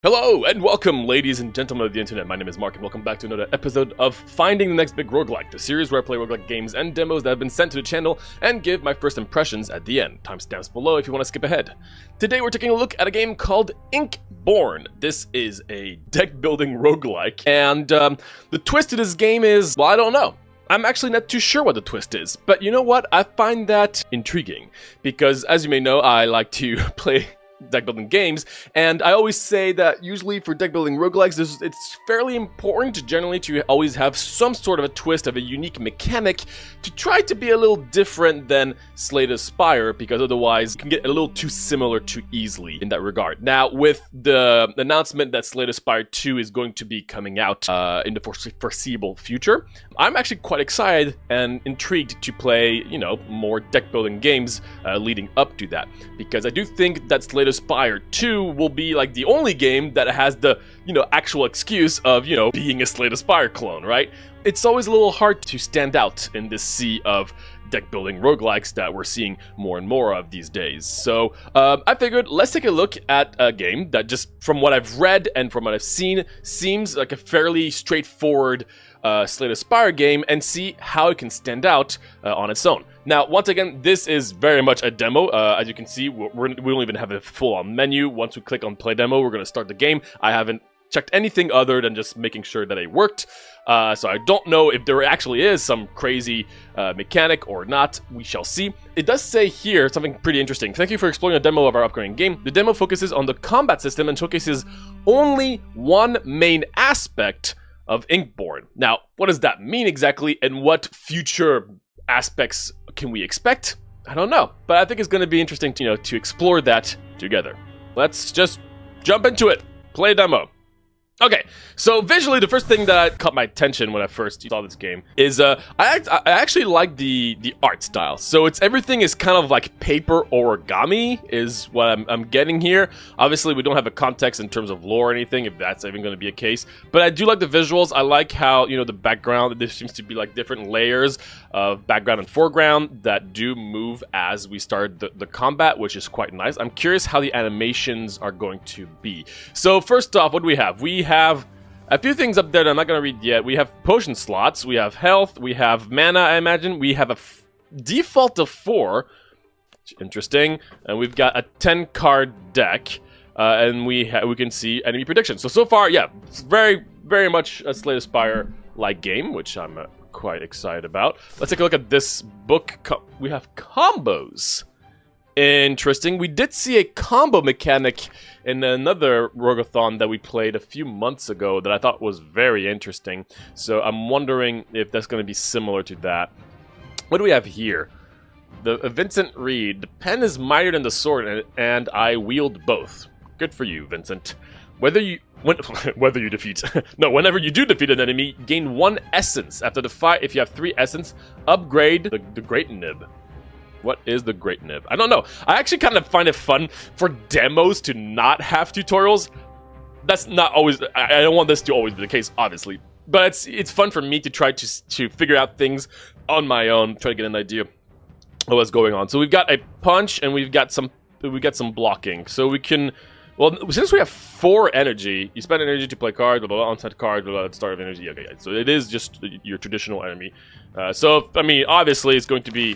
Hello and welcome, ladies and gentlemen of the internet. My name is Mark and welcome back to another episode of Finding the Next Big Roguelike, the series where I play roguelike games and demos that have been sent to the channel and give my first impressions at the end. Timestamps below if you want to skip ahead. Today we're taking a look at a game called Inkborn. This is a deck building roguelike, and the twist to this game is, well, I don't know. I'm actually not too sure what the twist is, but you know what? I find that intriguing because, as you may know, I like to play deck building games, and I always say that usually for deck building roguelikes, it's fairly important generally to always have some sort of a twist, of a unique mechanic to try to be a little different than Slay the Spire, because otherwise it can get a little too similar too easily in that regard. Now, with the announcement that Slay the Spire 2 is going to be coming out in the foreseeable future, I'm actually quite excited and intrigued to play, you know, more deck building games leading up to that, because I do think that Slay the Spire 2 will be like the only game that has the, you know, actual excuse of, you know, being a Slay the Spire clone, right? It's always a little hard to stand out in this sea of deck building roguelikes that we're seeing more and more of these days. So I figured let's take a look at a game that, just from what I've read and from what I've seen, seems like a fairly straightforward Slay the Spire game, and see how it can stand out on its own. Now, once again, this is very much a demo. As you can see, we don't even have a full-on menu. Once we click on play demo, we're going to start the game. I haven't checked anything other than just making sure that it worked. So I don't know if there actually is some crazy mechanic or not. We shall see. It does say here something pretty interesting. Thank you for exploring a demo of our upcoming game. The demo focuses on the combat system and showcases only one main aspect of Inkborn. Now, what does that mean exactly, and what future aspects can we expect? I don't know, but I think it's going to be interesting to, you know, to explore that together. Let's just jump into it. Play demo. Okay, so visually, the first thing that caught my attention when I first saw this game is I actually like the art style. So everything is kind of like paper origami is what I'm getting here. Obviously, we don't have a context in terms of lore or anything, if that's even going to be a case. But I do like the visuals. I like how, you know, the background, there seems to be like different layers of background and foreground that do move as we start the combat, which is quite nice. I'm curious how the animations are going to be. So first off, what do we have? We have a few things up there that I'm not going to read yet. We have potion slots, we have health, we have mana, I imagine. We have a default of 4, interesting, and we've got a 10-card deck, and we can see enemy predictions. So far, yeah, it's very, very much a Slay the Spire-like game, which I'm quite excited about. Let's take a look at this book. We have combos. Interesting. We did see a combo mechanic in another Rogathon that we played a few months ago that I thought was very interesting. So I'm wondering if that's going to be similar to that. What do we have here? The Vincent Reed. The pen is mightier than the sword, and I wield both. Good for you, Vincent. Whenever you do defeat an enemy, gain 1 essence. After the fight, if you have 3 essence, upgrade the Great Nib. What is the Great Nib? I don't know. I actually kind of find it fun for demos to not have tutorials. That's not always... I don't want this to always be the case, obviously. But it's fun for me to try to figure out things on my own, try to get an idea of what's going on. So we've got a punch, and we've got some blocking. So we can... Well, since we have 4 energy, you spend energy to play card, blah, blah, blah, onset card, blah, blah, start of energy. Okay, so it is just your traditional enemy. So, I mean, obviously, it's going to be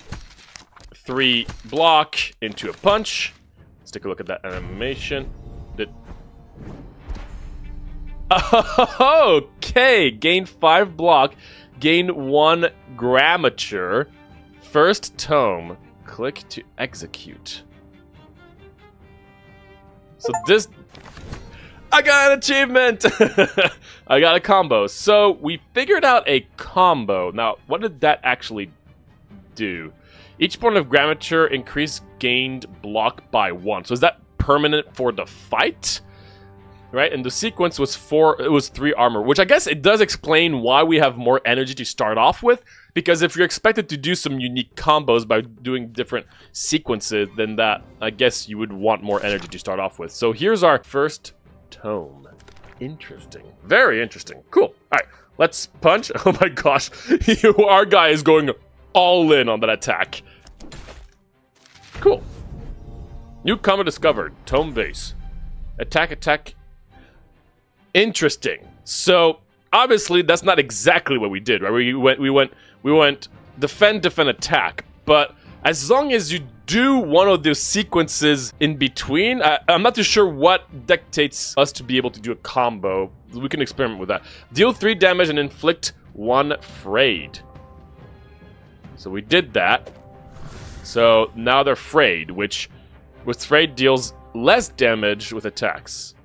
3 block into a punch. Let's take a look at that animation. Okay, gain 5 block, gain 1 grammature. First tome, click to execute. So this... I got an achievement! I got a combo. So we figured out a combo. Now, what did that actually do? Each point of grammature increase gained block by 1. So is that permanent for the fight? Right? And the sequence was 3 armor, which I guess it does explain why we have more energy to start off with. Because if you're expected to do some unique combos by doing different sequences, then that, I guess you would want more energy to start off with. So here's our first tome. Interesting. Very interesting. Cool. Alright, let's punch. Oh my gosh. Our guy is going all in on that attack. Cool. New combo discovered. Tome base. Attack. Interesting. So obviously that's not exactly what we did, right? We went defend, attack. But as long as you do one of those sequences in between, I'm not too sure what dictates us to be able to do a combo. We can experiment with that. Deal 3 damage and inflict 1 frayed. So we did that. So now they're frayed, which with frayed deals less damage with attacks.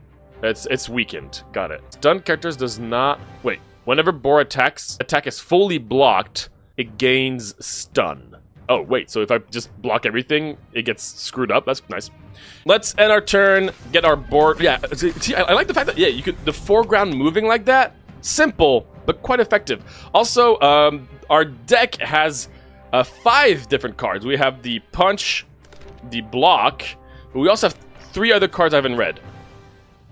It's weakened. Got it. Stun characters does not... Wait. Whenever boar attack is fully blocked, it gains stun. Oh, wait. So if I just block everything, it gets screwed up. That's nice. Let's end our turn, get our board... Yeah, see, I like the fact that, yeah, you could... The foreground moving like that, simple, but quite effective. Also, our deck has 5 different cards. We have the punch, the block, but we also have 3 other cards I haven't read.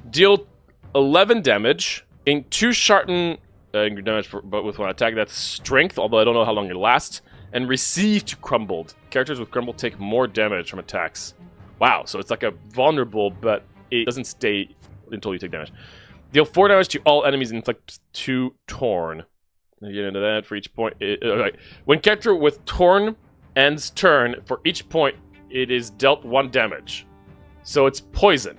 Deal 11 damage, in 2 sharpen damage but with 1 attack. That's strength, although I don't know how long it lasts. And receive to crumbled. Characters with crumbled take more damage from attacks. Wow, so it's like a vulnerable, but it doesn't stay until you take damage. Deal 4 damage to all enemies and inflict 2 torn. You get into that for each point. Okay. When character with torn ends turn, for each point, it is dealt 1 damage. So it's poison.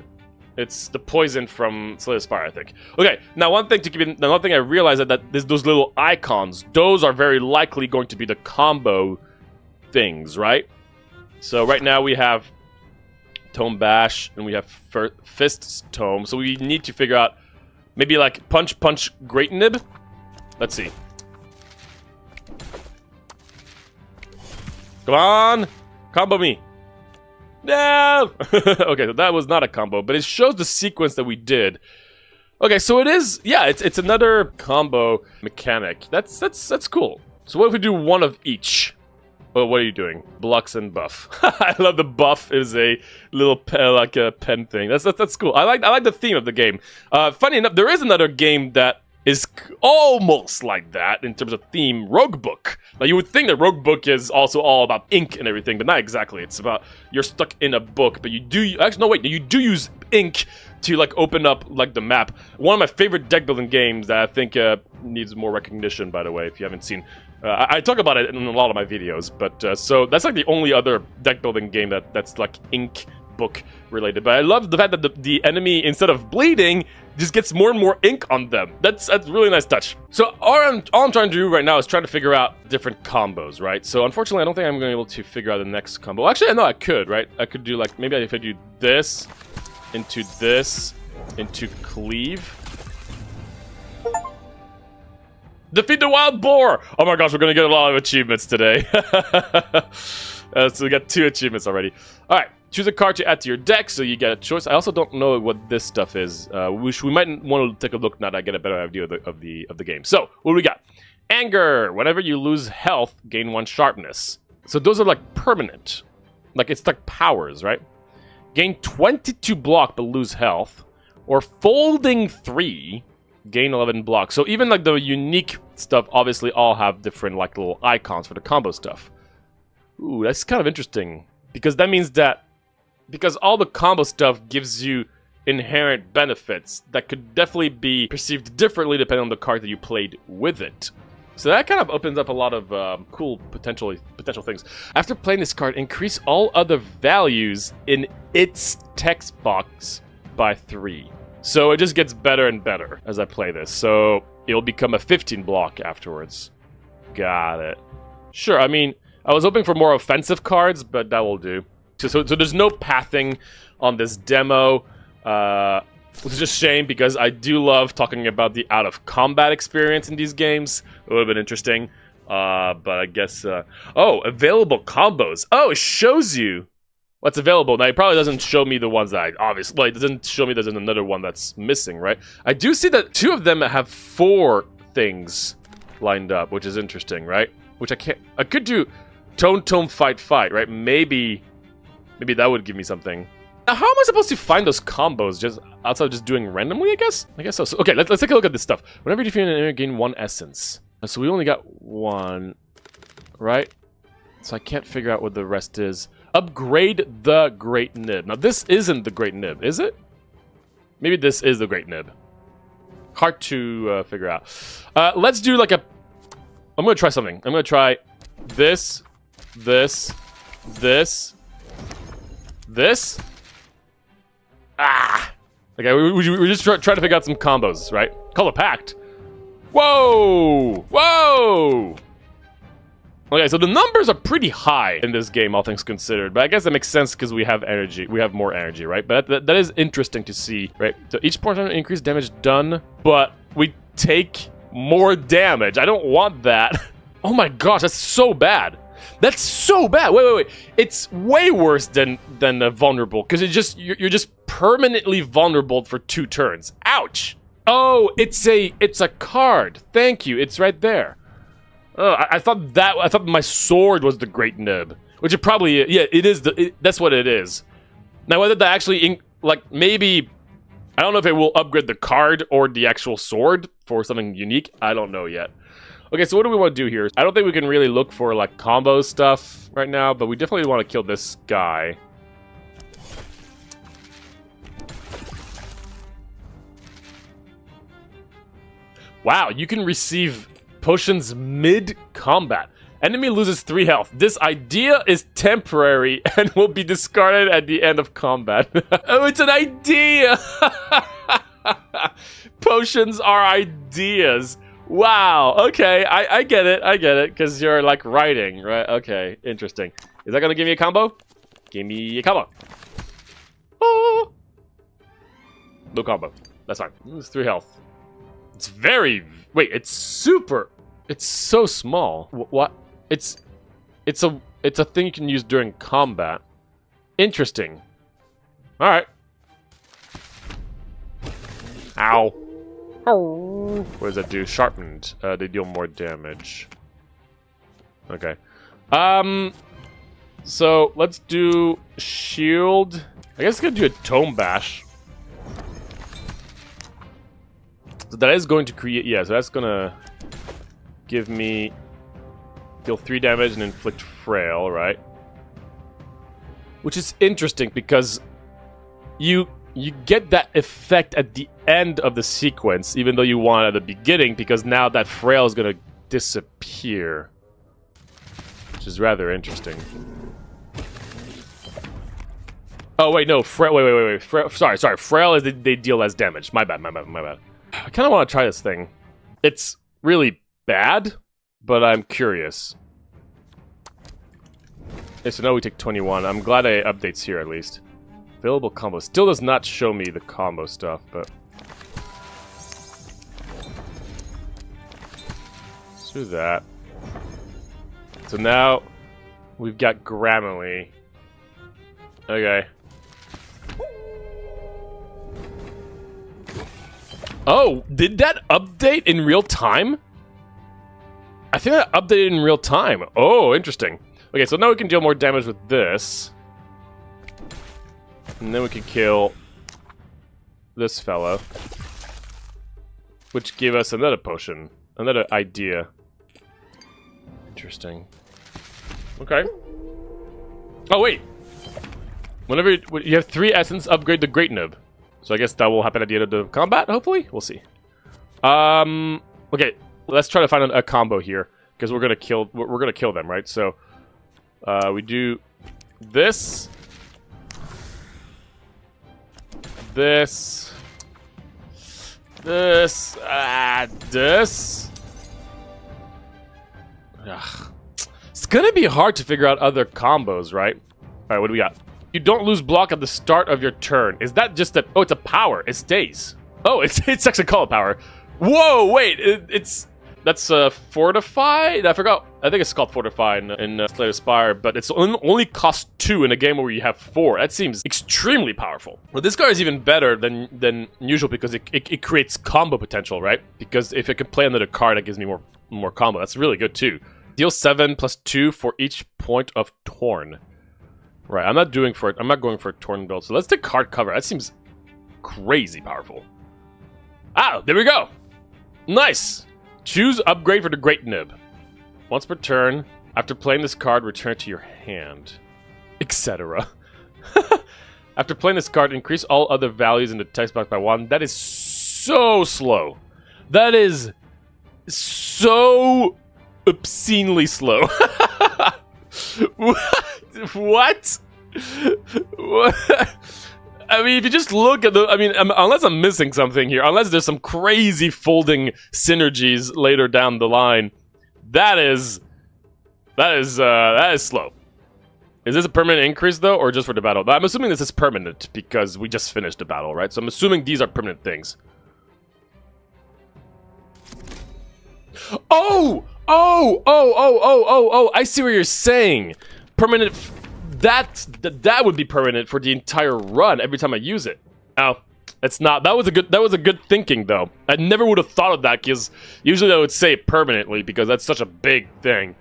It's the poison from Slay the Spire, I think. Okay, now one thing to keep in... Now one thing I realized that there's those little icons. Those are very likely going to be the combo things, right? So right now we have Tome Bash, and we have Fist's Tome. So we need to figure out maybe like Punch, Great Nib. Let's see. Come on! Combo me! No! Okay, so that was not a combo, but it shows the sequence that we did. Okay, so it is... Yeah, it's another combo mechanic. That's cool. So what if we do 1 of each? Oh, what are you doing? Blocks and buff. I love the buff is a little like a pen thing. That's cool. I like the theme of the game. Funny enough, there is another game that is almost like that in terms of theme, Roguebook. Now you would think that Roguebook is also all about ink and everything, but not exactly. It's about you're stuck in a book, but you do actually no wait, you do use ink to like open up like the map. One of my favorite deck building games that I think needs more recognition, by the way, if you haven't seen. I talk about it in a lot of my videos, but so that's like the only other deck building game that's like ink book related. But I love the fact that the enemy, instead of bleeding, just gets more and more ink on them. That's a really nice touch. So all I'm trying to do right now is try to figure out different combos, right? So unfortunately, I don't think I'm going to be able to figure out the next combo. Actually, I know I could, right? I could do like, maybe if I do this, into cleave. Defeat the wild boar! Oh my gosh, we're going to get a lot of achievements today. So we got 2 achievements already. All right. Choose a card to add to your deck, so you get a choice. I also don't know what this stuff is. We might want to take a look now that I get a better idea of the game. So, what do we got? Anger. Whenever you lose health, gain 1 sharpness. So those are like permanent. Like it's like powers, right? Gain 22 block but lose health. Or folding 3, gain 11 block. So even like the unique stuff obviously all have different like little icons for the combo stuff. Ooh, that's kind of interesting. Because that means that because all the combo stuff gives you inherent benefits that could definitely be perceived differently depending on the card that you played with it. So that kind of opens up a lot of cool potential things. After playing this card, increase all other values in its text box by 3. So it just gets better and better as I play this. So it'll become a 15 block afterwards. Got it. Sure, I mean, I was hoping for more offensive cards, but that will do. So there's no pathing on this demo, which is just a shame because I do love talking about the out-of-combat experience in these games. It would have been interesting, but I guess... oh, available combos. Oh, it shows you what's available. Now, it probably doesn't show me the ones that I... Obviously, well, it doesn't show me there's another one that's missing, right? I do see that 2 of them have 4 things lined up, which is interesting, right? Which I can't... I could do tone, fight, right? Maybe that would give me something. Now, how am I supposed to find those combos just outside of just doing randomly, I guess? I guess so. So okay, let's take a look at this stuff. Whenever you defeat an enemy, gain 1 essence. So we only got 1, right? So I can't figure out what the rest is. Upgrade the Great Nib. Now, this isn't the Great Nib, is it? Maybe this is the Great Nib. hard to figure out. Let's do like a... I'm going to try something. I'm going to try this, this, this, this. Ah! Okay, we're just trying to figure out some combos, right? Color packed. Whoa! Whoa! Okay, so the numbers are pretty high in this game, all things considered. But I guess that makes sense because we have energy. We have more energy, right? But that is interesting to see, right? So each portion increased damage done, but we take more damage. I don't want that. Oh my gosh, that's so bad. That's so bad. Wait. It's way worse than vulnerable because you're just permanently vulnerable for 2 turns. Ouch. Oh, it's a card. Thank you. It's right there. Oh, I thought my sword was the Great Nib, which it probably is. Yeah, it is. That's what it is. Now, whether that actually, like, maybe, I don't know if it will upgrade the card or the actual sword for something unique. I don't know yet. Okay, so what do we want to do here? I don't think we can really look for, like, combo stuff right now, but we definitely want to kill this guy. Wow, you can receive potions mid-combat. Enemy loses 3 health. This idea is temporary and will be discarded at the end of combat. Oh, it's an idea! Potions are ideas. Wow, okay, I get it, because you're, like, writing, right? Okay, interesting. Is that gonna give me a combo? Give me a combo. Oh! No combo. That's fine. It's 3 health. It's very... Wait, it's super... It's so small. What? It's a thing you can use during combat. Interesting. All right. Ow. What does that do? Sharpened. They deal more damage. Okay. So let's do shield. I guess it's gonna do a tome bash. So that is going to create. Yeah. So that's gonna give me deal 3 damage and inflict frail, right? Which is interesting because you get that effect at the end of the sequence, even though you want it at the beginning, because now that frail is gonna disappear, which is rather interesting. Oh wait, no, wait. Sorry. Frail is they deal less damage. My bad. I kind of want to try this thing. It's really bad, but I'm curious. Okay, so now we take 21. I'm glad it updates here at least. Available combo. Still does not show me the combo stuff, but... Let's do that. So now we've got Grammarly. Okay. Oh, did that update in real time? I think that updated in real time. Oh, interesting. Okay, so now we can deal more damage with this. And then we can kill this fellow. Which gave us another potion. Another idea. Interesting. Okay. Oh, wait. Whenever you have 3 essence, upgrade the Great Nib. So I guess that will happen at the end of the combat, hopefully? We'll see. Okay. Let's try to find a combo here, because we're gonna kill them, right? So we do this, this. Ugh. It's gonna be hard to figure out other combos, right? All right, what do we got? You don't lose block at the start of your turn. Is that just a... Oh, it's a power. It stays. Oh, it's actually called a power. Whoa, wait. That's Fortify? I forgot. I think it's called Fortify in Slay the Spire, but it's only cost 2 in a game where you have 4. That seems extremely powerful. Well, this card is even better than usual because it creates combo potential, right? Because if I can play another card, that gives me more combo. That's really good too. Deal 7 plus 2 for each point of Torn. Right, I'm not going for a Torn build, so let's take card cover. That seems crazy powerful. Ah, there we go. Nice. Choose upgrade for the Great Nib. Once per turn, after playing this card, return it to your hand, etc. After playing this card, increase all other values in the text box by 1. That is so slow. That is so obscenely slow. What? I mean, if you just look at the... I mean, unless I'm missing something here, unless there's some crazy folding synergies later down the line, that is slow. Is this a permanent increase, though, or just for the battle? I'm assuming this is permanent, because we just finished the battle, right? So I'm assuming these are permanent things. Oh! I see what you're saying. Permanent... That would be permanent for the entire run every time I use it. Oh, it's not. That was a good thinking, though. I never would have thought of that, because usually I would say permanently, because that's such a big thing.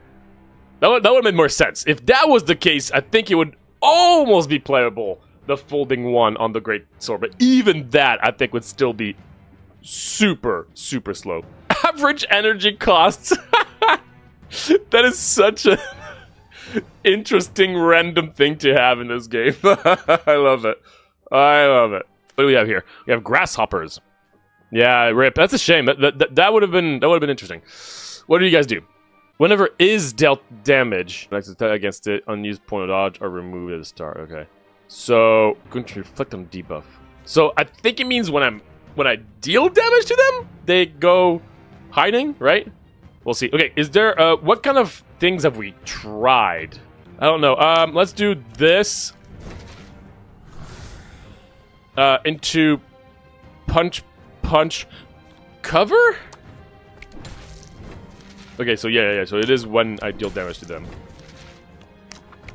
That would have made more sense. If that was the case, I think it would almost be playable, the folding one on the Great Sword. But even that, I think, would still be super, super slow. Average energy costs. That is such a interesting random thing to have in this game. I love it. I love it. What do we have here? We have grasshoppers. Yeah, rip. That's a shame. That would have been interesting. What do you guys do? Whenever is dealt damage, next attack against it, unused point of dodge are removed at the start. Okay. So, going to reflect on debuff. So I think it means when I deal damage to them, they go hiding, right? We'll see. Okay, is there what kind of things have we tried? I don't know. Let's do this into punch cover? Okay, so yeah. So it is when I deal damage to them.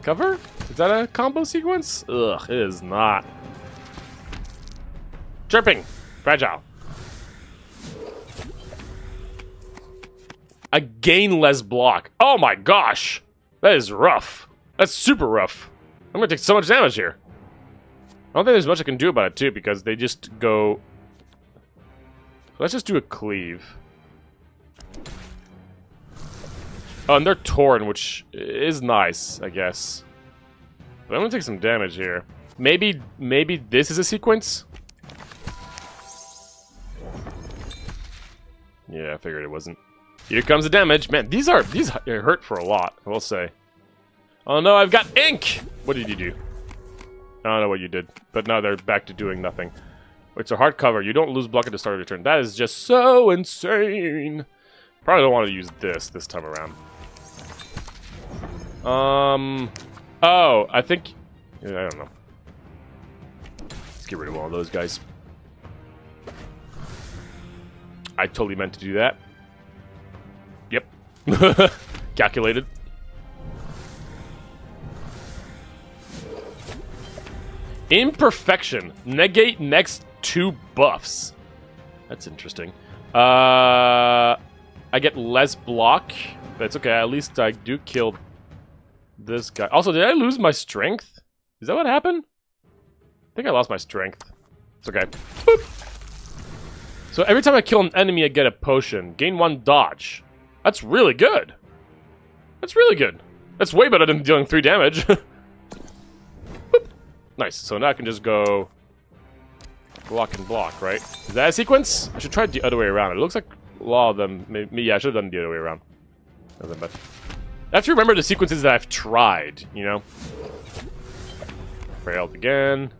Cover? Is that a combo sequence? Ugh, it is not. Chirping. Fragile. I gain less block. Oh my gosh. That is rough. That's super rough. I'm gonna take so much damage here. I don't think there's much I can do about it too, because they just go... Let's just do a cleave. Oh, and they're torn, which is nice, I guess. But I'm gonna take some damage here. Maybe this is a sequence? Yeah, I figured it wasn't. Here comes the damage. Man, these hurt for a lot, I will say. Oh no, I've got ink! What did you do? I don't know what you did, but now they're back to doing nothing. Wait, so hard cover. You don't lose block at the start of your turn. That is just so insane. Probably don't want to use this time around. Oh, I think... Yeah, I don't know. Let's get rid of all of those guys. I totally meant to do that. Yep. Calculated. Imperfection. Negate next 2 buffs. That's interesting. I get less block. That's okay. At least I do kill this guy. Also, did I lose my strength? Is that what happened? I think I lost my strength. It's okay. Boop. So every time I kill an enemy, I get a potion. Gain 1 dodge. That's really good. That's really good. That's way better than dealing 3 damage. Nice. So now I can just go block and block, right? Is that a sequence? I should try it the other way around. It looks like a lot of them... Maybe, yeah, I should have done it the other way around. I have to remember the sequences that I've tried, you know? Failed again.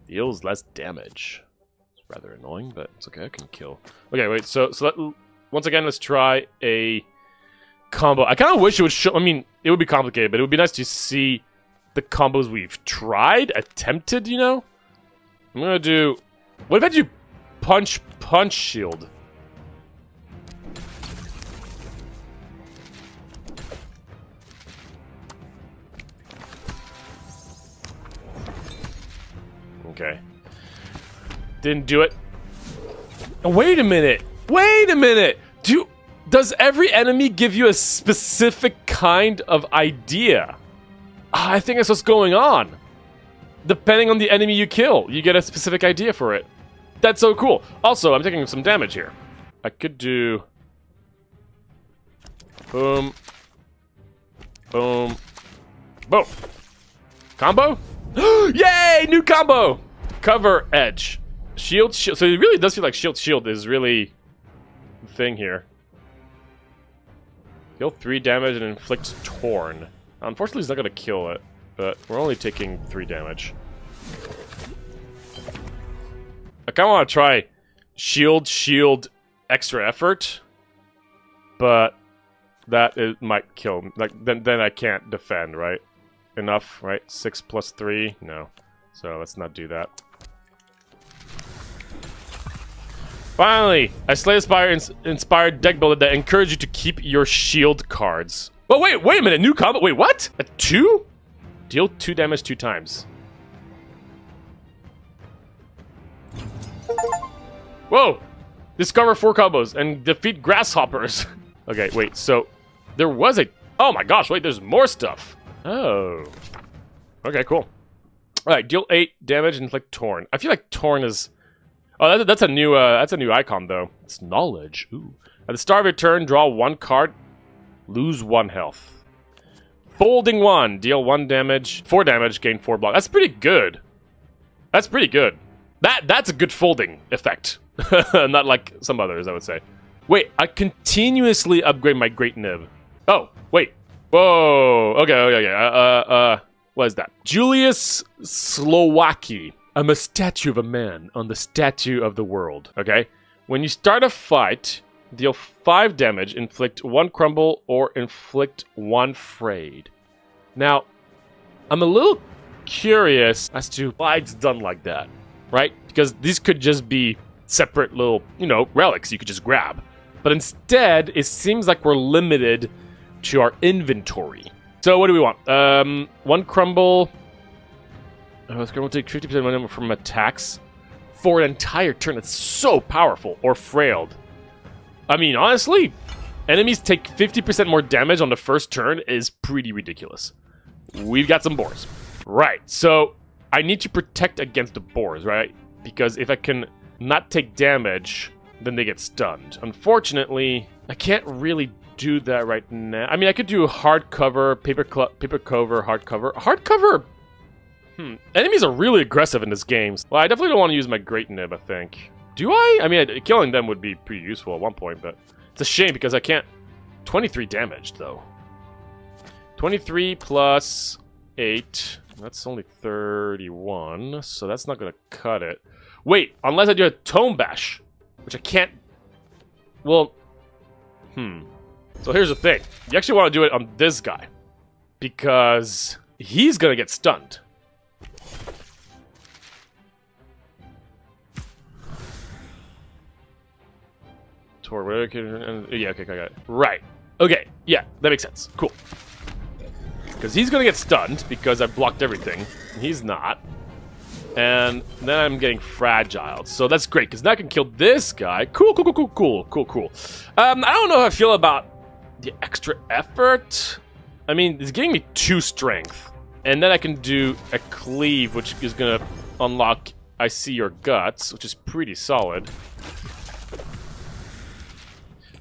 Deals less damage. It's rather annoying, but it's okay. I can kill. Okay, wait. So once again, let's try a combo. I kind of wish it would show... I mean, it would be complicated, but it would be nice to see the combos we've tried, attempted, you know? I'm gonna do... What if I do punch shield? Okay. Didn't do it. Oh, wait a minute. Wait a minute. Does every enemy give you a specific kind of idea? I think that's what's going on. Depending on the enemy you kill, you get a specific idea for it. That's so cool. Also, I'm taking some damage here. I could do... Boom. Boom. Boom. Combo? Yay! New combo! Cover edge. Shield, shield. So it really does feel like shield is really the thing here. Deal 3 damage and inflict torn. Unfortunately, it's not gonna kill it, but we're only taking 3 damage. I kind of want to try shield, extra effort, but that might kill me. Like then I can't defend, right? Enough, right? 6 plus 3, no. So let's not do that. Finally, I slay inspired deck builder that encourage you to keep your shield cards. Oh wait a minute, new combo. Wait, what? A 2? Deal 2 damage 2 times. Whoa! Discover 4 combos and defeat grasshoppers. Okay, wait, so there was a... Oh my gosh, wait, there's more stuff. Oh. Okay, cool. Alright, deal 8 damage and inflict torn. I feel like torn is... Oh, that's a new icon though. It's knowledge. Ooh. At the start of your turn, draw 1 card, lose 1 health. Folding 1, deal 1 damage, 4 damage, gain 4 block. That's pretty good. That's pretty good. That's a good folding effect. Not like some others, I would say. Wait, I continuously upgrade my Great Nib. Oh, wait. Whoa. Okay. What is that? Julius Slowacki. I'm a statue of a man on the statue of the world. Okay? When you start a fight, deal 5 damage, inflict 1 crumble, or inflict 1 frayed. Now, I'm a little curious as to why it's done like that, right? Because these could just be separate little, relics you could just grab. But instead, it seems like we're limited to our inventory. So what do we want? 1 crumble. It's going to take 50% momentum from attacks for an entire turn. That's so powerful. Or frailed. I mean, honestly, enemies take 50% more damage on the first turn is pretty ridiculous. We've got some boars. Right, so I need to protect against the boars, right? Because if I can not take damage, then they get stunned. Unfortunately, I can't really do that right now. I mean, I could do hardcover, paper cover, hardcover. Hardcover... Enemies are really aggressive in this game. Well, I definitely don't want to use my Great Nib, I think. Do I? I mean, killing them would be pretty useful at one point, but it's a shame because I can't... 23 damage, though. 23 plus 8. That's only 31, so that's not going to cut it. Wait, unless I do a Tome Bash, which I can't... Well, So here's the thing. You actually want to do it on this guy, because he's going to get stunned. Yeah, okay, I got it. Right. Okay, yeah, that makes sense. Cool. Because he's going to get stunned because I blocked everything. He's not. And then I'm getting fragile. So that's great, because now I can kill this guy. Cool. I don't know how I feel about the extra effort. I mean, it's giving me 2 strength. And then I can do a cleave, which is going to unlock I See Your Guts, which is pretty solid.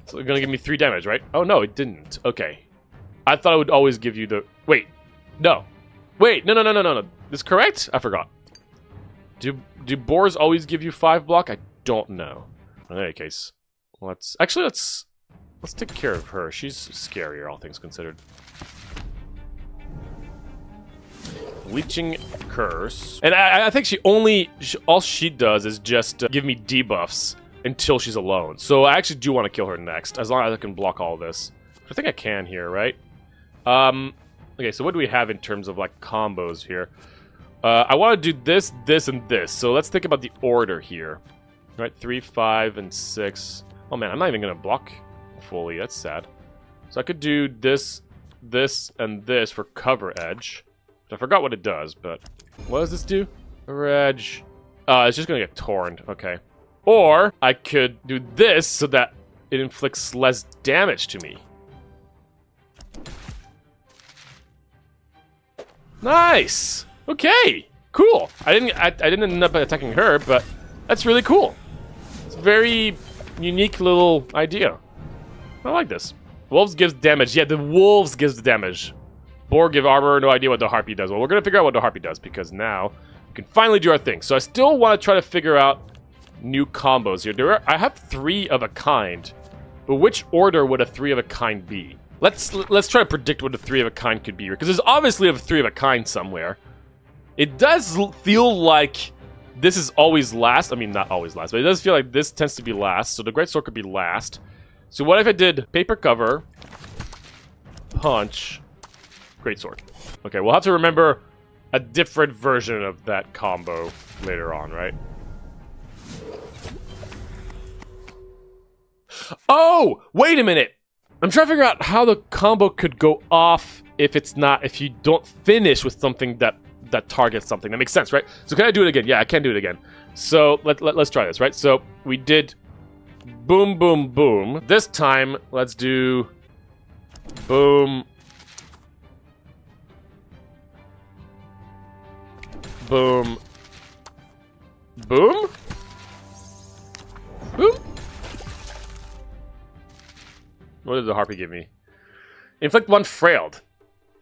So it's going to give me 3 damage, right? Oh, no, it didn't. Okay. I thought it would always give you the... Wait. No. Wait. No. This correct? I forgot. Do boars always give you 5 block? I don't know. In any case, let's take care of her. She's scarier, all things considered. Leeching Curse. And I think all she does is just give me debuffs until she's alone. So I actually do want to kill her next, as long as I can block all this. I think I can here, right? Okay, so what do we have in terms of, like, combos here? I want to do this, this, and this. So let's think about the order here. Right, 3, 5, and 6. Oh, man, I'm not even going to block fully. That's sad. So I could do this, this, and this for cover edge. I forgot what it does, but... What does this do? Cover edge. It's just going to get torn. Okay. Or I could do this so that it inflicts less damage to me. Nice! Okay, cool. I didn't end up attacking her, but that's really cool. It's a very unique little idea. I like this. Wolves gives damage. Yeah, the wolves gives the damage. Boar give armor, no idea what the harpy does. Well, we're gonna figure out what the harpy does, because now we can finally do our thing. So I still want to try to figure out new combos here. I have 3 of a kind, but which order would a 3 of a kind be? Let's try to predict what a 3 of a kind could be here, because there's obviously a 3 of a kind somewhere. It does feel like this is always last. I mean, not always last, but it does feel like this tends to be last, so the greatsword could be last. So what if I did paper cover, punch, greatsword? Okay, we'll have to remember a different version of that combo later on, right? Oh, wait a minute. I'm trying to figure out how the combo could go off if you don't finish with something that targets something. That makes sense, right? So can I do it again? Yeah, I can do it again. So let's try this, right? So we did boom, boom, boom. This time, let's do boom, boom, boom, boom. What did the harpy give me? Inflict 1 frailed.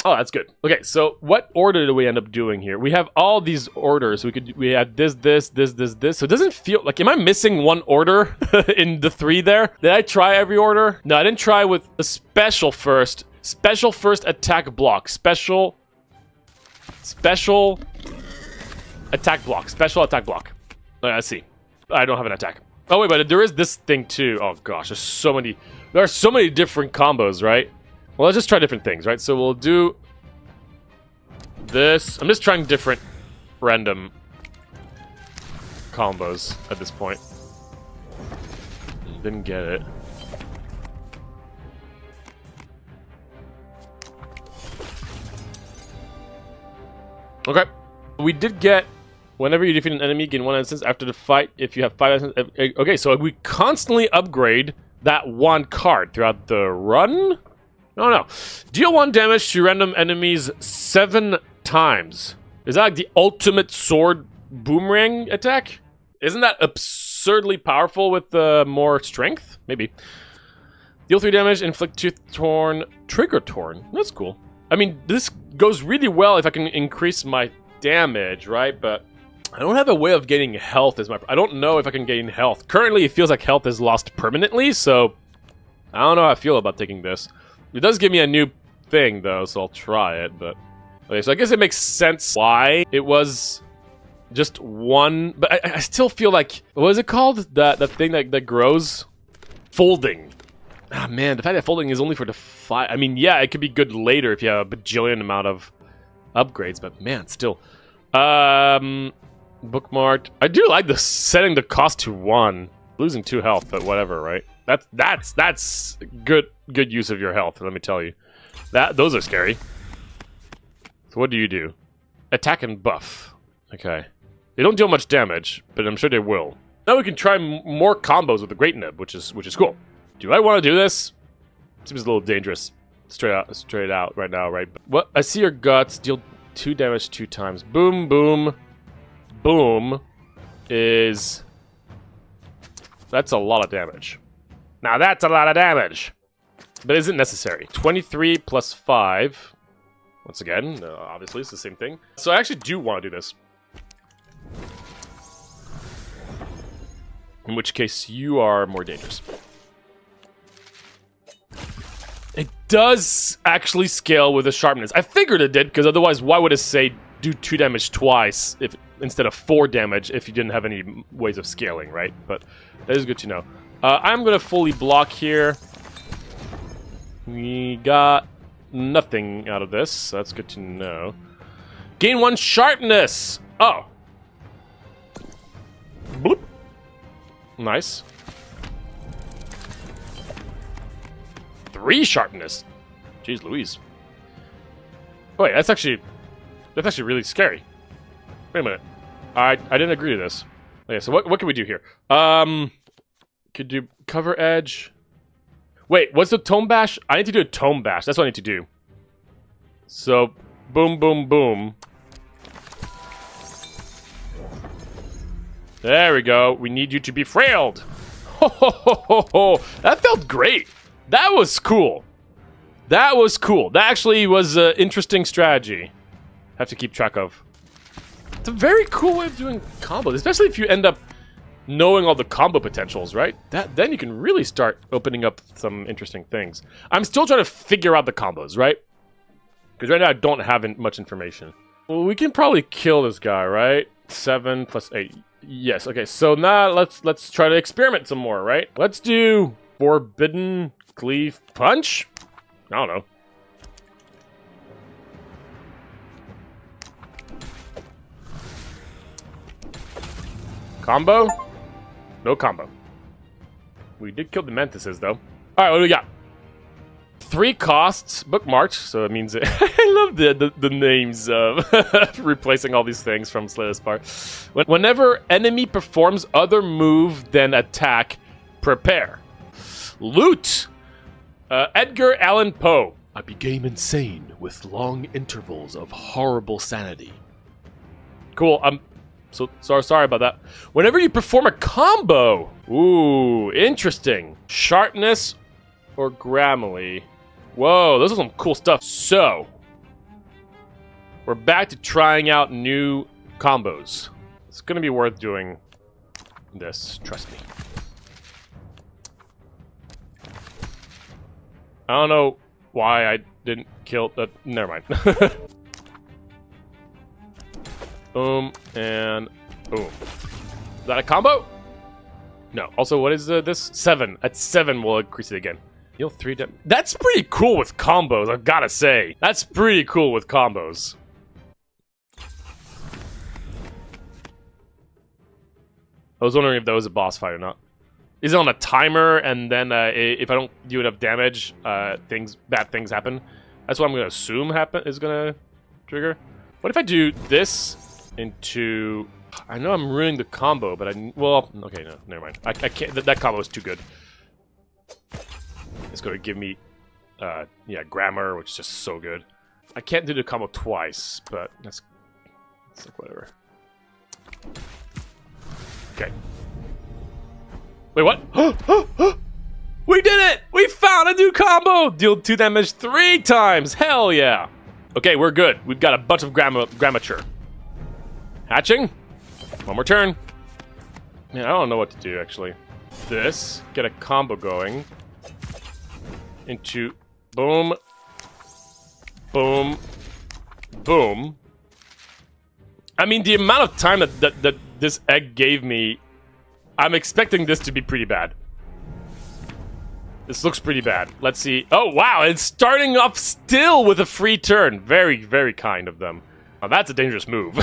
Oh, that's good. Okay, so what order do we end up doing here? We have all these orders. We have this. So it doesn't feel like, am I missing one order in the 3 there? Did I try every order? No, I didn't try with the special first. Special first attack block. Special attack block. Special attack block. Oh, I see. I don't have an attack. Oh wait, but there is this thing too. Oh gosh, there are so many different combos, right? Well, let's just try different things, right? So we'll do this. I'm just trying different random combos at this point. Didn't get it. Okay. We did get, whenever you defeat an enemy, gain 1 instance after the fight if you have 5 instances. Okay, so we constantly upgrade that 1 card throughout the run? No. Deal 1 damage to random enemies 7 times. Is that like the ultimate sword boomerang attack? Isn't that absurdly powerful with more strength? Maybe. Deal 3 damage, inflict 2 torn, trigger torn. That's cool. I mean, this goes really well if I can increase my damage, right? But I don't have a way of gaining health as my... I don't know if I can gain health. Currently, it feels like health is lost permanently, so I don't know how I feel about taking this. It does give me a new thing, though, so I'll try it, but... Okay, so I guess it makes sense why it was just 1... But I still feel like... What is it called? That thing that grows? Folding. Ah, man, the fact that folding is only for the 5... I mean, yeah, it could be good later if you have a bajillion amount of upgrades, but man, still... Bookmarked. I do like the setting the cost to 1. Losing 2 health, but whatever, right? That's good use of your health, let me tell you. Those are scary. So what do you do? Attack and buff. Okay. They don't deal much damage, but I'm sure they will. Now we can try more combos with the Great Nib, which is cool. Do I want to do this? Seems a little dangerous. Straight out right now, right? What? I see your guts. Deal 2 damage 2 times. Boom, boom, boom. That's a lot of damage. Now that's a lot of damage. But is it necessary? 23 plus 5. Once again, obviously it's the same thing. So I actually do want to do this. In which case you are more dangerous. It does actually scale with the sharpness. I figured it did, because otherwise why would it say do 2 damage twice instead of 4 damage if you didn't have any ways of scaling, right? But that is good to know. I'm going to fully block here. We got nothing out of this, so that's good to know. Gain 1 sharpness! Oh. Bloop. Nice. 3 sharpness. Jeez Louise. Oh, wait, that's actually really scary. Wait a minute. I didn't agree to this. Okay, so what can we do here? Could do cover edge. Wait, what's the tome bash? I need to do a tome bash. That's what I need to do. So, boom, boom, boom. There we go. We need you to be frailed. Ho, ho, ho, ho, ho. That felt great. That was cool. That was cool. That actually was an interesting strategy. Have to keep track of. It's a very cool way of doing combos, especially if you end up knowing all the combo potentials, right? Then you can really start opening up some interesting things. I'm still trying to figure out the combos, right? Because right now I don't have much information. Well, we can probably kill this guy, right? 7 plus 8. Yes, okay, so now let's try to experiment some more, right? Let's do Forbidden Cleave Punch? I don't know. Combo? No combo. We did kill the mantises, though. Alright, what do we got? 3 costs, bookmarked, so it means I love the names of replacing all these things from Slay the Spar. Whenever enemy performs other move than attack, prepare. Loot! Edgar Allan Poe. I became insane with long intervals of horrible sanity. Cool, so sorry about that. Whenever you perform a combo. Ooh, interesting. Sharpness or Grammarly. Whoa, this is some cool stuff. So, we're back to trying out new combos. It's gonna be worth doing this, trust me. I don't know why I didn't kill the... Never mind. Boom, and boom. Is that a combo? No. Also, what is this? 7. At 7, we'll increase it again. Deal 3 damage. That's pretty cool with combos, I've gotta say. That's pretty cool with combos. I was wondering if that was a boss fight or not. Is it on a timer, and then if I don't do enough damage, bad things happen? That's what I'm gonna assume is gonna trigger. What if I do this into... I know I'm ruining the combo, but well, okay, no, never mind. I can't, that combo is too good. It's gonna give me, yeah, grammar, which is just so good. I can't do the combo twice, but that's like whatever. Okay. Wait, what? We did it! We found a new combo! Deal 2 damage 3 times! Hell yeah! Okay, we're good. We've got a bunch of grammature. Hatching. One more turn. Man, I don't know what to do, actually. This. Get a combo going. Into boom. Boom. Boom. I mean, the amount of time that this egg gave me, I'm expecting this to be pretty bad. This looks pretty bad. Let's see. Oh, wow. It's starting off still with a free turn. Very, very kind of them. Now, that's a dangerous move.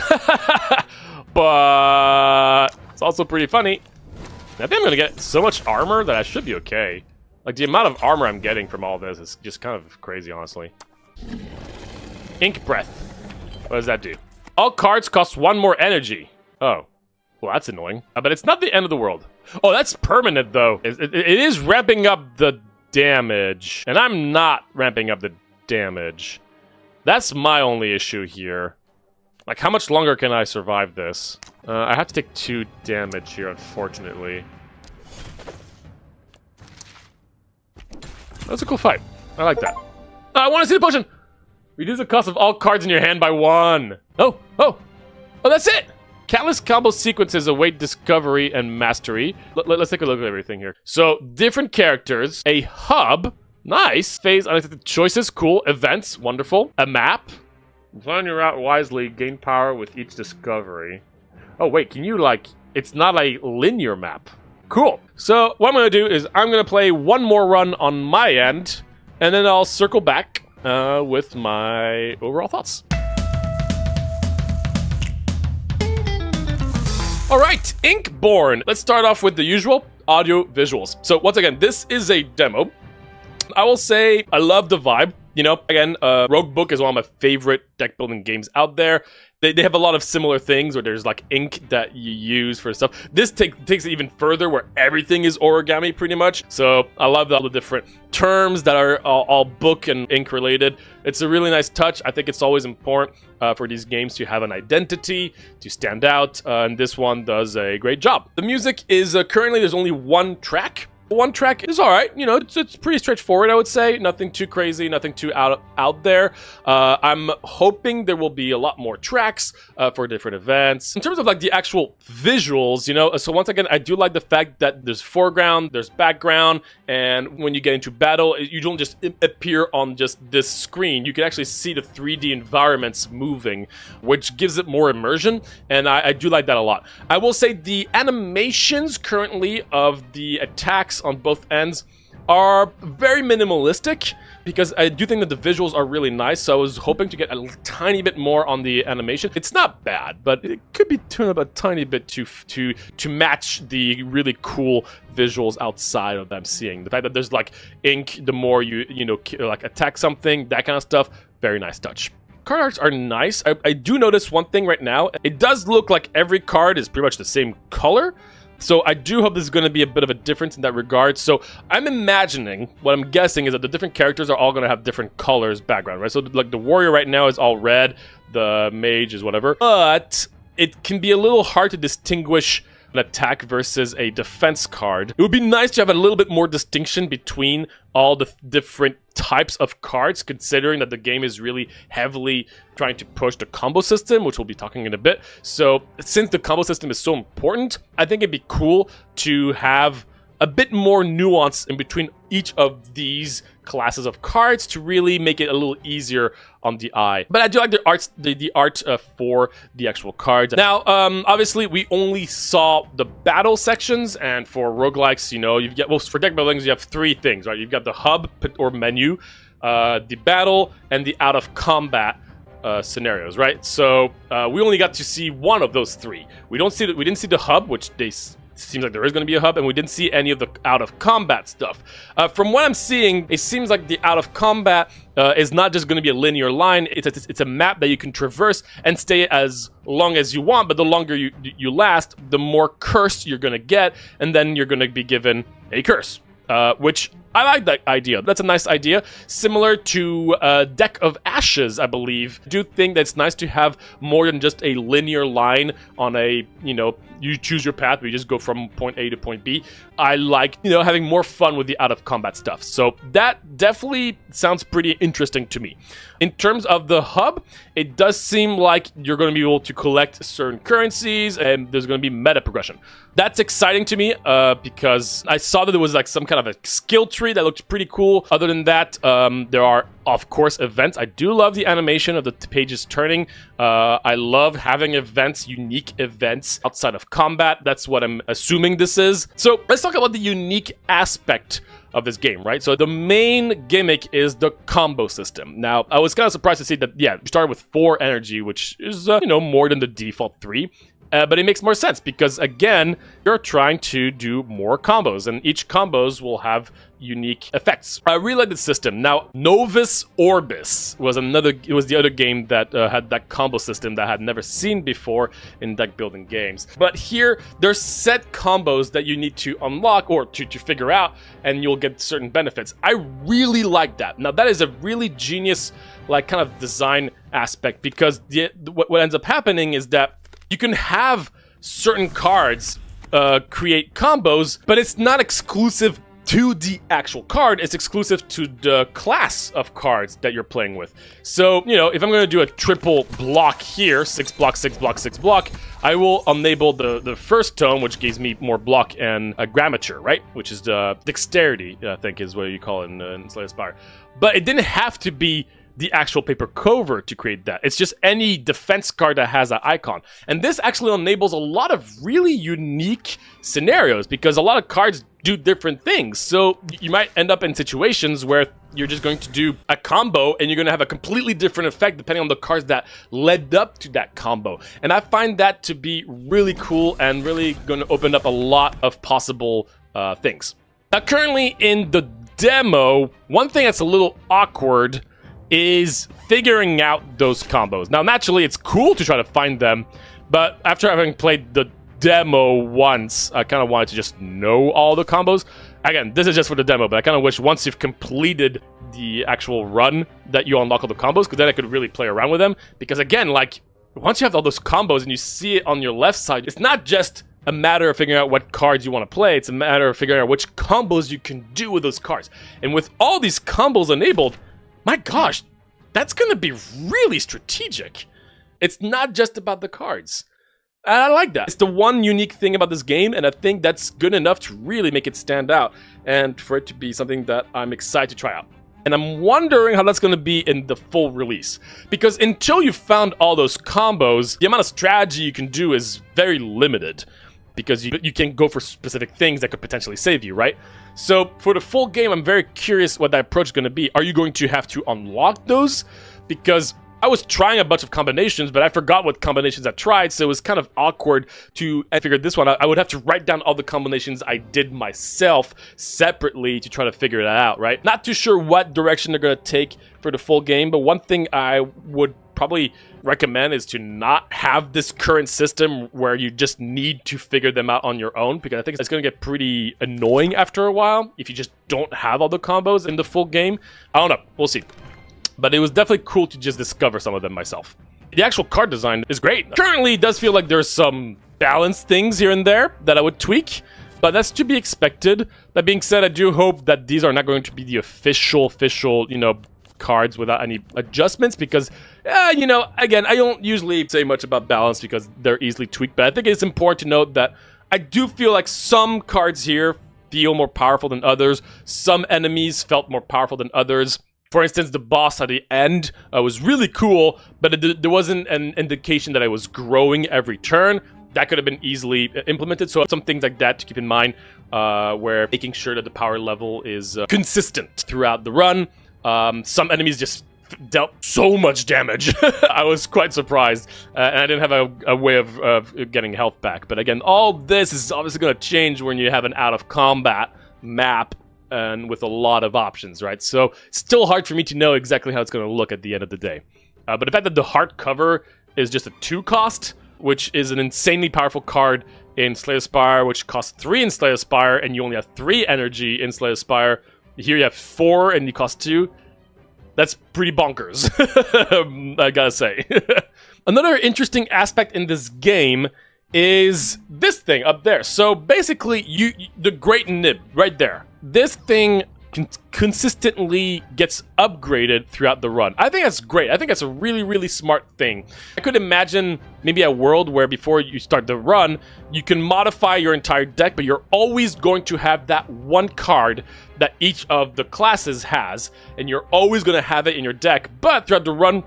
But it's also pretty funny. I think I'm going to get so much armor that I should be okay. Like, the amount of armor I'm getting from all this is just kind of crazy, honestly. Ink Breath. What does that do? All cards cost 1 more energy. Oh. Well, that's annoying. But it's not the end of the world. Oh, that's permanent, though. It is ramping up the damage. And I'm not ramping up the damage. That's my only issue here. Like, how much longer can I survive this? I have to take 2 damage here, unfortunately. That's a cool fight. I like that. Oh, I want to see the potion! Reduce the cost of all cards in your hand by 1. Oh, that's it! Countless combo sequences await discovery and mastery. Let's take a look at everything here. So, different characters, a hub, nice. Phase, unexpected choices, cool. Events, wonderful. A map. Plan your route wisely, gain power with each discovery. Oh wait, can you like... It's not a linear map. Cool. So, what I'm going to do is I'm going to play 1 more run on my end, and then I'll circle back with my overall thoughts. Alright, Inkborn. Let's start off with the usual audio visuals. So, once again, this is a demo. I will say I love the vibe. You know, again, Rogue Book is one of my favorite deck building games out there. They have a lot of similar things where there's like ink that you use for stuff. This takes it even further where everything is origami pretty much. So I love all the different terms that are all book and ink related. It's a really nice touch. I think it's always important for these games to have an identity, to stand out, and this one does a great job. The music is currently there's only 1 track. One track is all right. You know, it's pretty straightforward, I would say. Nothing too crazy, nothing too out there. I'm hoping there will be a lot more tracks for different events. In terms of like the actual visuals, you know, so once again, I do like the fact that there's foreground, there's background, and when you get into battle, you don't just appear on just this screen. You can actually see the 3D environments moving, which gives it more immersion, and I do like that a lot. I will say the animations currently of the attacks on both ends are very minimalistic, because I do think that the visuals are really nice, so I was hoping to get a tiny bit more on the animation. It's not bad, but it could be turned up a tiny bit to match the really cool visuals outside of them seeing. The fact that there's like ink, the more you know, like attack something, that kind of stuff, very nice touch. Card arts are nice. I do notice one thing right now. It does look like every card is pretty much the same color. So I do hope this is going to be a bit of a difference in that regard. So I'm imagining, what I'm guessing is that the different characters are all going to have different colors background, right? So like the warrior right now is all red, the mage is whatever. But it can be a little hard to distinguish an attack versus a defense card. It would be nice to have a little bit more distinction between all the different types of cards, considering that the game is really heavily trying to push the combo system, which we'll be talking in a bit. So since the combo system is so important, I think it'd be cool to have a bit more nuance in between each of these classes of cards to really make it a little easier on the eye. But I do like the art for the actual cards. Now, obviously, we only saw the battle sections, and for roguelikes, you know, for deck buildings, you have three things, right? You've got the hub or menu, the battle, and the out of combat scenarios, right? So we only got to see one of those three. We didn't see the hub, which seems like there is going to be a hub, and we didn't see any of the out-of-combat stuff. From what I'm seeing, it seems like the out-of-combat is not just going to be a linear line. It's a map that you can traverse and stay as long as you want, but the longer you last, the more curse you're going to get, and then you're going to be given a curse, which I like that idea. That's a nice idea. Similar to Deck of Ashes, I believe. I do think that it's nice to have more than just a linear line on a, you know, you choose your path, but you just go from point A to point B. I like, you know, having more fun with the out-of-combat stuff. So that definitely sounds pretty interesting to me. In terms of the hub, it does seem like you're going to be able to collect certain currencies, and there's going to be meta progression. That's exciting to me because I saw that there was like some kind of a skill tree that looked pretty cool. Other than that, there are, of course, events. I do love the animation of the pages turning. I love having events, unique events outside of combat. That's what I'm assuming this is. So let's talk about the unique aspect of this game, right? So the main gimmick is the combo system. Now, I was kind of surprised to see that, yeah, we started with 4 energy, which is, you know, more than the default 3. But it makes more sense because, again, you're trying to do more combos, and each combos will have unique effects. I really like the system. Now, Novus Orbis was the other game that had that combo system that I had never seen before in deck building games. But here, there's set combos that you need to unlock or to figure out, and you'll get certain benefits. I really like that. Now, that is a really genius, like, kind of design aspect, because what ends up happening is that you can have certain cards create combos, but it's not exclusive to the actual card. It's exclusive to the class of cards that you're playing with. So, you know, if I'm going to do a triple block here, 6 block, 6 block, 6 block, I will enable the first tome, which gives me more block, and a grammature, right? Which is the dexterity, I think is what you call it in Slay the Spire. But it didn't have to be the actual paper cover to create that. It's just any defense card that has that icon. And this actually enables a lot of really unique scenarios because a lot of cards do different things. So you might end up in situations where you're just going to do a combo and you're going to have a completely different effect depending on the cards that led up to that combo. And I find that to be really cool and really going to open up a lot of possible things. Now, currently in the demo, one thing that's a little awkward is figuring out those combos. Now, naturally, it's cool to try to find them, but after having played the demo once, I kind of wanted to just know all the combos. Again, this is just for the demo, but I kind of wish once you've completed the actual run that you unlock all the combos, because then I could really play around with them. Because again, like, once you have all those combos and you see it on your left side, it's not just a matter of figuring out what cards you want to play. It's a matter of figuring out which combos you can do with those cards. And with all these combos enabled, my gosh, that's going to be really strategic. It's not just about the cards. And I like that. It's the one unique thing about this game, and I think that's good enough to really make it stand out and for it to be something that I'm excited to try out. And I'm wondering how that's going to be in the full release. Because until you found all those combos, the amount of strategy you can do is very limited. Because you can go for specific things that could potentially save you, right? So for the full game, I'm very curious what that approach is going to be. Are you going to have to unlock those? Because I was trying a bunch of combinations, but I forgot what combinations I tried, so it was kind of awkward to figure this one out. I would have to write down all the combinations I did myself separately to try to figure that out, right? Not too sure what direction they're going to take for the full game, but one thing I would probably recommend is to not have this current system where you just need to figure them out on your own, because I think it's going to get pretty annoying after a while if you just don't have all the combos in the full game. I don't know. We'll see. But it was definitely cool to just discover some of them myself. The actual card design is great. Currently, it does feel like there's some balanced things here and there that I would tweak, but that's to be expected. That being said, I do hope that these are not going to be the official, cards without any adjustments, because, again, I don't usually say much about balance because they're easily tweaked, but I think it's important to note that I do feel like some cards here feel more powerful than others. Some enemies felt more powerful than others. For instance, the boss at the end was really cool, but there wasn't an indication that I was growing every turn. That could have been easily implemented, so some things like that to keep in mind, where making sure that the power level is consistent throughout the run. Some enemies just dealt so much damage. I was quite surprised, and I didn't have a way of getting health back. But again, all this is obviously going to change when you have an out-of-combat map and with a lot of options, right? So it's still hard for me to know exactly how it's going to look at the end of the day. But the fact that the heart cover is just a 2 cost, which is an insanely powerful card in Slay the Spire, which costs 3 in Slay the Spire, and you only have 3 energy in Slay the Spire. Here you have 4 and you cost 2. That's pretty bonkers, I gotta say. Another interesting aspect in this game is this thing up there. So basically, the Great Nib right there. This thing consistently gets upgraded throughout the run. I think that's great. I think that's a really, really smart thing. I could imagine maybe a world where before you start the run, you can modify your entire deck, but you're always going to have that one card that each of the classes has, and you're always going to have it in your deck, but throughout the run,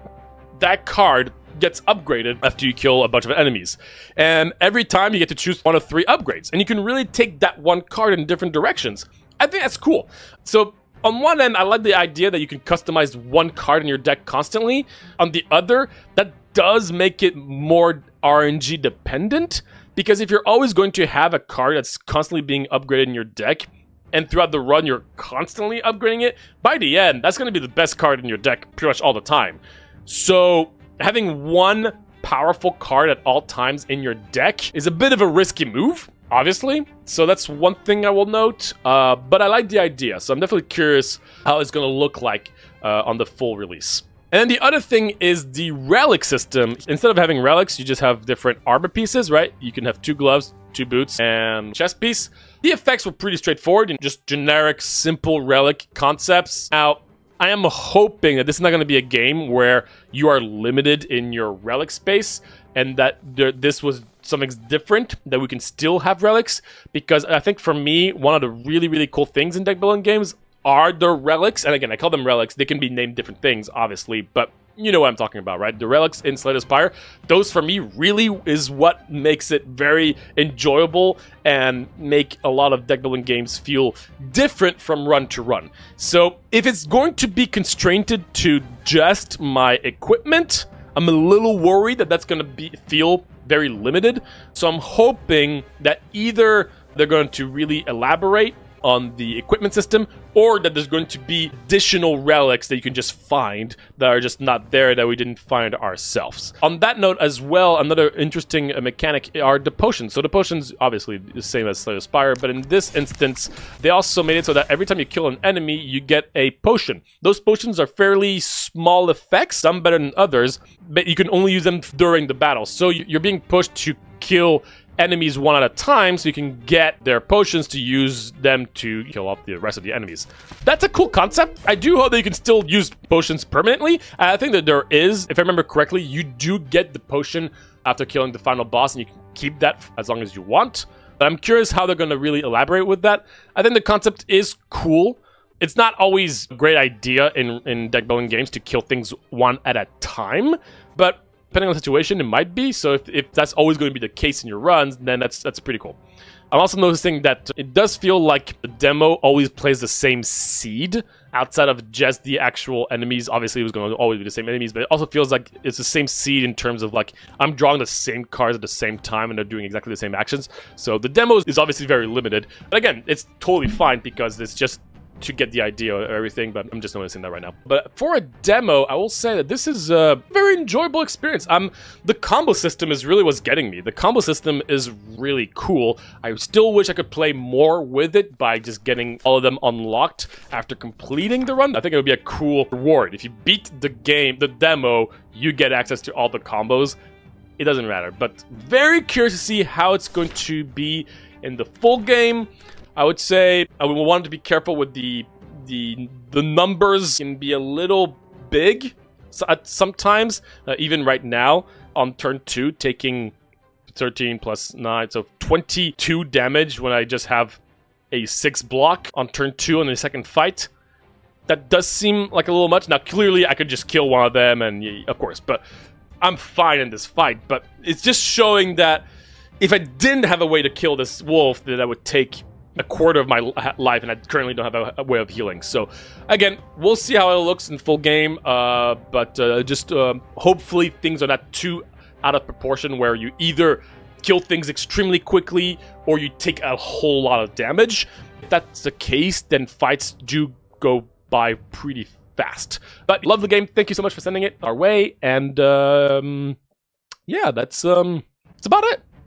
that card gets upgraded after you kill a bunch of enemies. And every time you get to choose one of 3 upgrades, and you can really take that one card in different directions. I think that's cool. So on one end, I like the idea that you can customize one card in your deck constantly. On the other, that does make it more RNG dependent, because if you're always going to have a card that's constantly being upgraded in your deck, and throughout the run you're constantly upgrading it, by the end, that's going to be the best card in your deck pretty much all the time. So having one powerful card at all times in your deck is a bit of a risky move, obviously. So that's one thing I will note, but I like the idea, so I'm definitely curious how it's going to look like on the full release. And then the other thing is the relic system. Instead of having relics, you just have different armor pieces, right? You can have 2 gloves, 2 boots, and chest piece. The effects were pretty straightforward, and just generic, simple relic concepts. Now, I am hoping that this is not going to be a game where you are limited in your relic space, and that this was something different, that we can still have relics, because I think for me, one of the really, really cool things in deck building games are the relics. And again, I call them relics. They can be named different things, obviously, but you know what I'm talking about, right? The relics in Slay the Spire, those for me really is what makes it very enjoyable and make a lot of deck building games feel different from run to run. So if it's going to be constrained to just my equipment, I'm a little worried that that's going to feel very limited. So I'm hoping that either they're going to really elaborate on the equipment system, or that there's going to be additional relics that you can just find that are just not there, that we didn't find ourselves. On that note as well, another interesting mechanic are the potions. So the potions, obviously the same as Slay the Spire, but in this instance, they also made it so that every time you kill an enemy, you get a potion. Those potions are fairly small effects, some better than others, but you can only use them during the battle. So you're being pushed to kill enemies one at a time so you can get their potions to use them to kill off the rest of the enemies. That's a cool concept. I do hope that you can still use potions permanently. I think that there is, if I remember correctly, you do get the potion after killing the final boss, and you can keep that as long as you want. But I'm curious how they're going to really elaborate with that. I think the concept is cool. It's not always a great idea in deck building games to kill things one at a time, but depending on the situation, it might be. So if that's always going to be the case in your runs, then that's pretty cool. I'm also noticing that it does feel like the demo always plays the same seed outside of just the actual enemies. Obviously, it was going to always be the same enemies, but it also feels like it's the same seed in terms of like I'm drawing the same cards at the same time and they're doing exactly the same actions. So the demo is obviously very limited. But again, it's totally fine because it's just to get the idea of everything, but I'm just noticing that right now. But for a demo, I will say that this is a very enjoyable experience. The combo system is really what's getting me. The combo system is really cool. I still wish I could play more with it by just getting all of them unlocked after completing the run. I think it would be a cool reward. If you beat the game, the demo, you get access to all the combos. It doesn't matter, but very curious to see how it's going to be in the full game. I would say I would want to be careful with the numbers can be a little big sometimes, even right now on turn 2, taking 13 plus 9, so 22 damage when I just have a 6 block on turn 2 on the second fight. That does seem like a little much. Now, clearly, I could just kill one of them, and of course, but I'm fine in this fight. But it's just showing that if I didn't have a way to kill this wolf, then that would take a quarter of my life, and I currently don't have a way of healing. So again, we'll see how it looks in full game, but just hopefully things are not too out of proportion where you either kill things extremely quickly or you take a whole lot of damage. If that's the case, then fights do go by pretty fast. But love the game. Thank you so much for sending it our way, and yeah, that's about it.